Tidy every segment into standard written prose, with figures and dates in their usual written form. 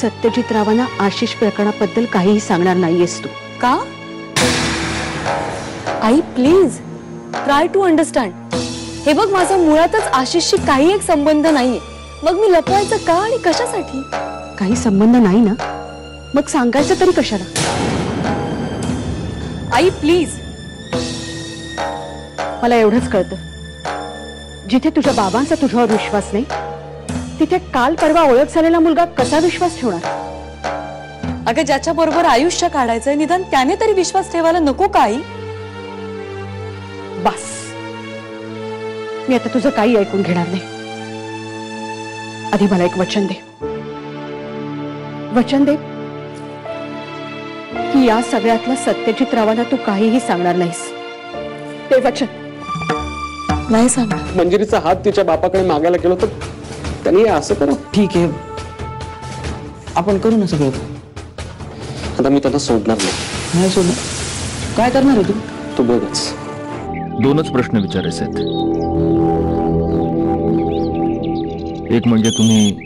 सत्यजितरावांना आशिष प्रकरणाबद्दल काहीही सांगणार नाहीयेस तू का? आई प्लीज ट्राय टू अंडरस्टँड. हे बघ, माझा मुळातच आशिषशी काही एक संबंध नाहीये. मग मी लपवायचं का आणि कशासाठी? काही संबंध नाही ना, मग सांगायचं तरी कशाला? आई प्लीज. मला एवढंच कळतं, जिथे तुझ्या बाबांचा तुझ्यावर विश्वास नाही, तिथे काल परवा ओळख झालेला मुलगा कसा विश्वास ठेवणार? अगं, ज्याच्या बरोबर आयुष्य काढायचंय निदान त्याने तरी विश्वास ठेवायला नको का आई? बस, मी आता तुझं काही ऐकून घेणार नाही. आधी मला एक वचन दे. वचन दे की या सगळ्यातलं सत्यजितरावांना तू काहीही सांगणार नाहीस. ते वचन. नाही सांगणार. मंजिरीचा हात तिच्या बापाकडे मागायला गेलो तर त्यांनी असं करा. ठीक आहे, आपण करू ना सगळं. आता मी त्यांना सोडणार नाही सोडणार. काय करणार आहे तू बघच. दोनच प्रश्न विचारायचे आहेत. एक म्हणजे तुम्ही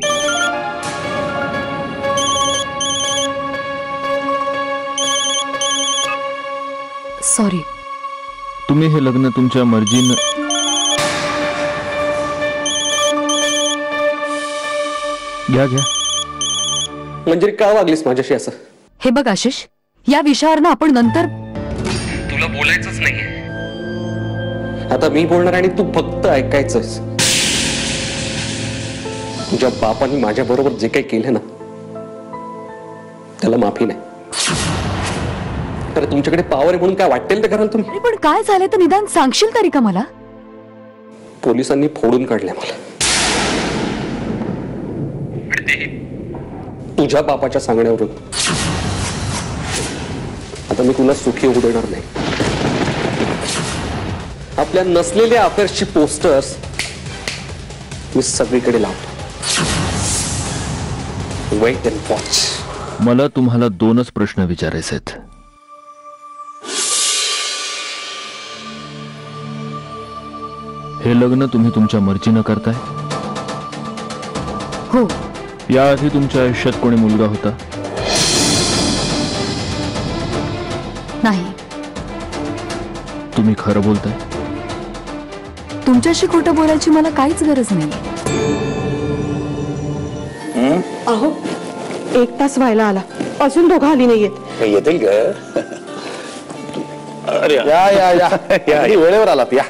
सॉरी, तुम्ही हे लग्न तुमच्या मर्जीनं घ्या. मंजिरी, का वागलीस माझ्याशी असं? हे बघ आशिष, या विषयावर ना आपण नंतर. तुला बोलायचंच नाहीये आता. मी बोलणार आणि तू फक्त ऐकायचंस. तुझ्या बापाने माझ्या बरोबर जे काही केलं ना, त्याला माफी नाही. तर तुमच्याकडे पावर आहे म्हणून काय वाटेल ते कराल तुम्ही. पण काय झालं तर निदान सांगशील तरी का मला? पोलिसांनी फोडून काढले मला. तुझ्या बापाच्या सांगण्यावरून. आता मी तुला सुखी होऊ देणार नाही. आपल्या नसलेल्या अफेअर्सची पोस्टर्स मी सगळीकडे लावतो. Wait and watch. मला तुम्हाला दोनच प्रश्न विचारायचे आहेत. हे लग्न तुम्ही तुमच्या मर्जीनं करताय? हो. याआधी तुमच्या आयुष्यात कोणी मुलगा होता? नाही. तुम्ही खरं बोलताय? तुमच्याशी खोटं बोलायची मला काहीच गरज नाही. अहो, 1 तास व्हायला आला, अजून दोघं आली नाहीयेत. येतील ग. अरे या या या या, वेळेवर आलात. या.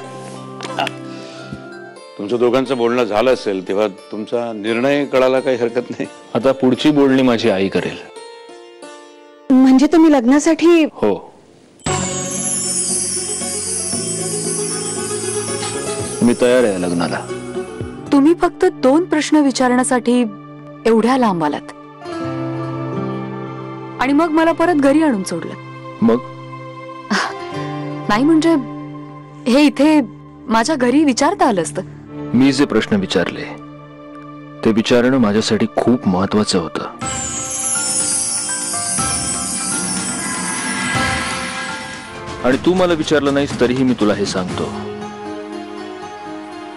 तुमचं दोघांचं बोलणं झालं असेल तेव्हा तुमचा निर्णय कळायला काही हरकत नाही. आता पुढची बोलणी माझी आई करेल. म्हणजे तुम्ही लग्नासाठी? हो. मी तयार आहे लग्नाला. तुम्ही फक्त 2 प्रश्न विचारण्यासाठी एवढ्या लांब आलात आणि मग मला परत घरी आणून सोडलं. मग नाही म्हणजे हे इथे माझ्या घरी विचारता आलं असतं. मी जे प्रश्न विचारले ते विचारणं माझ्यासाठी खूप महत्वाचं होतं. आणि तू मला विचारलं नाहीस तरीही मी तुला हे सांगतो,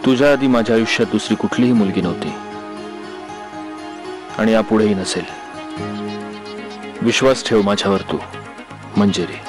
तुझ्या आधी माझ्या आयुष्यात दुसरी कुठलीही मुलगी नव्हती आणि यापुढेही नसेल. विश्वास ठेव माझ्यावर तू, मंजिरी.